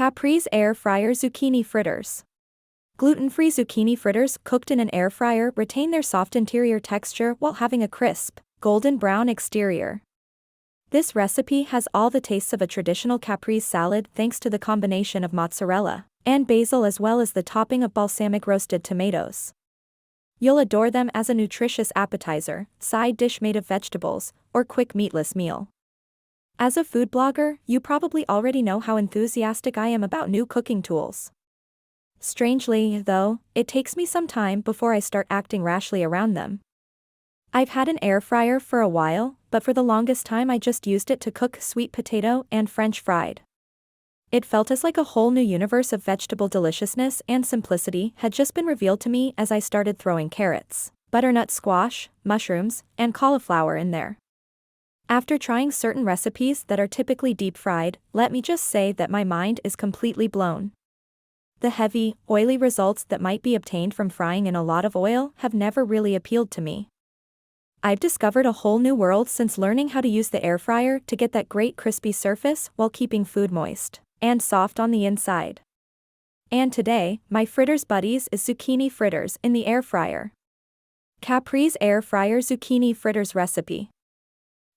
Caprese air fryer zucchini fritters. Gluten-free zucchini fritters cooked in an air fryer retain their soft interior texture while having a crisp, golden brown exterior. This recipe has all the tastes of a traditional caprese salad thanks to the combination of mozzarella and basil as well as the topping of balsamic roasted tomatoes. You'll adore them as a nutritious appetizer, side dish made of vegetables, or quick meatless meal. As a food blogger, you probably already know how enthusiastic I am about new cooking tools. Strangely, though, it takes me some time before I start acting rashly around them. I've had an air fryer for a while, but for the longest time I just used it to cook sweet potato and French fried. It felt as like a whole new universe of vegetable deliciousness and simplicity had just been revealed to me as I started throwing carrots, butternut squash, mushrooms, and cauliflower in there. After trying certain recipes that are typically deep-fried, let me just say that my mind is completely blown. The heavy, oily results that might be obtained from frying in a lot of oil have never really appealed to me. I've discovered a whole new world since learning how to use the air fryer to get that great crispy surface while keeping food moist and soft on the inside. And today, my fritters buddies is zucchini fritters in the air fryer. Caprese air fryer zucchini fritters recipe.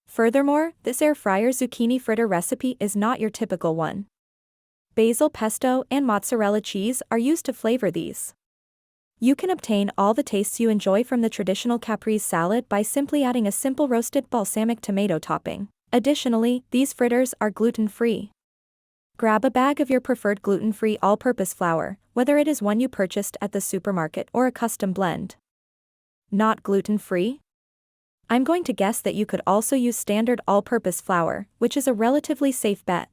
Furthermore, this air fryer zucchini fritter recipe is not your typical one. Basil pesto and mozzarella cheese are used to flavor these. You can obtain all the tastes you enjoy from the traditional caprese salad by simply adding a simple roasted balsamic tomato topping. Additionally, these fritters are gluten-free. Grab a bag of your preferred gluten-free all-purpose flour, whether it is one you purchased at the supermarket or a custom blend. Not gluten-free? I'm going to guess that you could also use standard all-purpose flour, which is a relatively safe bet.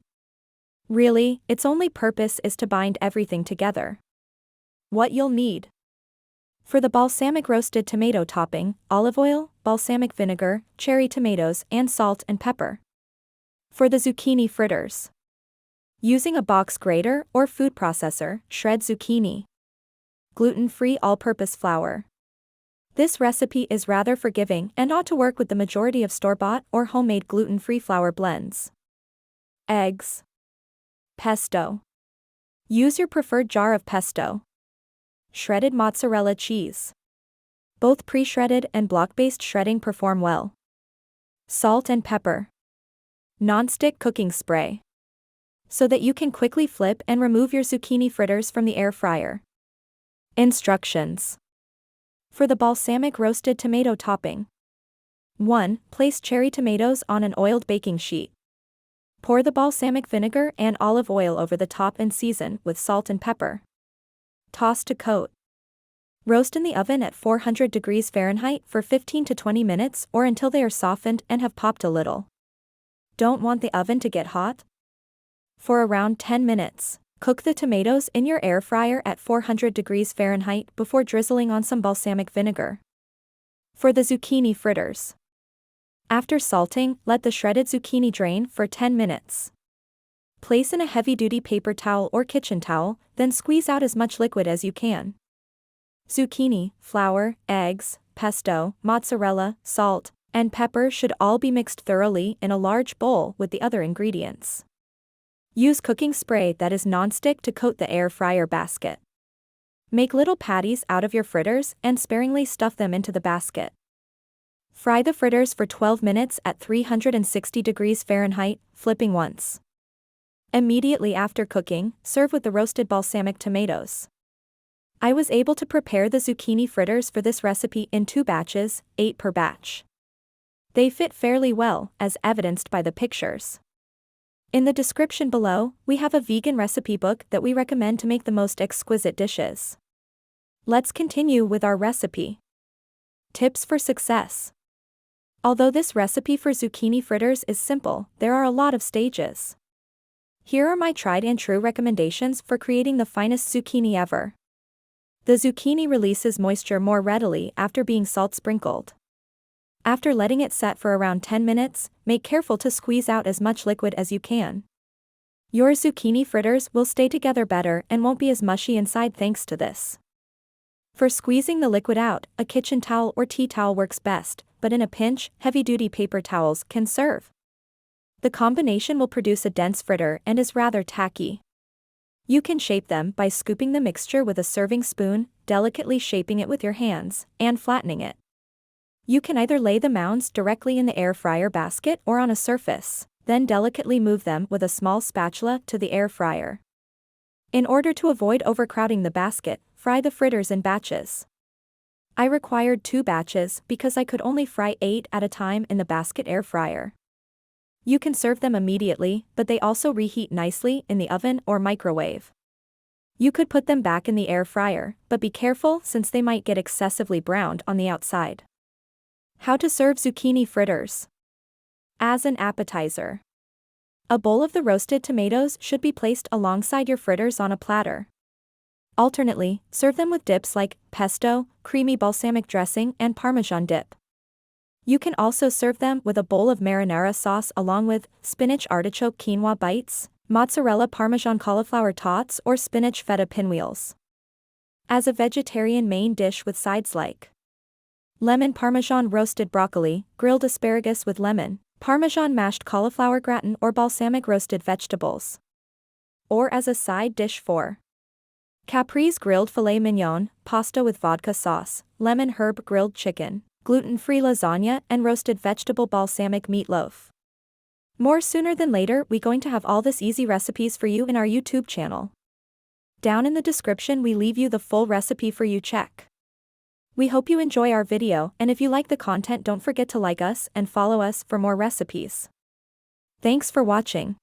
Really, its only purpose is to bind everything together. What you'll need. For the balsamic roasted tomato topping, olive oil, balsamic vinegar, cherry tomatoes, and salt and pepper. For the zucchini fritters. Using a box grater or food processor, shred zucchini. Gluten-free all-purpose flour. This recipe is rather forgiving and ought to work with the majority of store-bought or homemade gluten-free flour blends. Eggs. Pesto. Use your preferred jar of pesto. Shredded mozzarella cheese. Both pre-shredded and block-based shredding perform well. Salt and pepper. Non-stick cooking spray. So that you can quickly flip and remove your zucchini fritters from the air fryer. Instructions. For the balsamic roasted tomato topping. 1. Place cherry tomatoes on an oiled baking sheet. Pour the balsamic vinegar and olive oil over the top and season with salt and pepper. Toss to coat. Roast in the oven at 400 degrees Fahrenheit for 15 to 20 minutes or until they are softened and have popped a little. Don't want the oven to get hot? For around 10 minutes. Cook the tomatoes in your air fryer at 400 degrees Fahrenheit before drizzling on some balsamic vinegar. For the zucchini fritters. After salting, let the shredded zucchini drain for 10 minutes. Place in a heavy-duty paper towel or kitchen towel, then squeeze out as much liquid as you can. Zucchini, flour, eggs, pesto, mozzarella, salt, and pepper should all be mixed thoroughly in a large bowl with the other ingredients. Use cooking spray that is non-stick to coat the air fryer basket. Make little patties out of your fritters and sparingly stuff them into the basket. Fry the fritters for 12 minutes at 360 degrees Fahrenheit, flipping once. Immediately after cooking, serve with the roasted balsamic tomatoes. I was able to prepare the zucchini fritters for this recipe in 2 batches, 8 per batch. They fit fairly well, as evidenced by the pictures. In the description below, we have a vegan recipe book that we recommend to make the most exquisite dishes. Let's continue with our recipe. Tips for success. Although this recipe for zucchini fritters is simple, there are a lot of stages. Here are my tried and true recommendations for creating the finest zucchini ever. The zucchini releases moisture more readily after being salt sprinkled. After letting it set for around 10 minutes, make careful to squeeze out as much liquid as you can. Your zucchini fritters will stay together better and won't be as mushy inside thanks to this. For squeezing the liquid out, a kitchen towel or tea towel works best, but in a pinch, heavy-duty paper towels can serve. The combination will produce a dense fritter and is rather tacky. You can shape them by scooping the mixture with a serving spoon, delicately shaping it with your hands, and flattening it. You can either lay the mounds directly in the air fryer basket or on a surface, then delicately move them with a small spatula to the air fryer. In order to avoid overcrowding the basket, fry the fritters in batches. I required 2 batches because I could only fry 8 at a time in the basket air fryer. You can serve them immediately, but they also reheat nicely in the oven or microwave. You could put them back in the air fryer, but be careful since they might get excessively browned on the outside. How to serve zucchini fritters. As an appetizer. A bowl of the roasted tomatoes should be placed alongside your fritters on a platter. Alternately, serve them with dips like pesto, creamy balsamic dressing, and Parmesan dip. You can also serve them with a bowl of marinara sauce along with spinach artichoke quinoa bites, mozzarella Parmesan cauliflower tots, or spinach Feta pinwheels. As a vegetarian main dish with sides like lemon Parmesan roasted broccoli, grilled asparagus with lemon, Parmesan mashed cauliflower gratin, or balsamic roasted vegetables. Or as a side dish for caprese grilled filet mignon, pasta with vodka sauce, lemon herb grilled chicken, gluten-free lasagna, and roasted vegetable balsamic meatloaf. More sooner than later, we going to have all this easy recipes for you in our YouTube channel. Down in the description we leave you the full recipe for you check. We hope you enjoy our video, and if you like the content don't forget to like us and follow us for more recipes. Thanks for watching.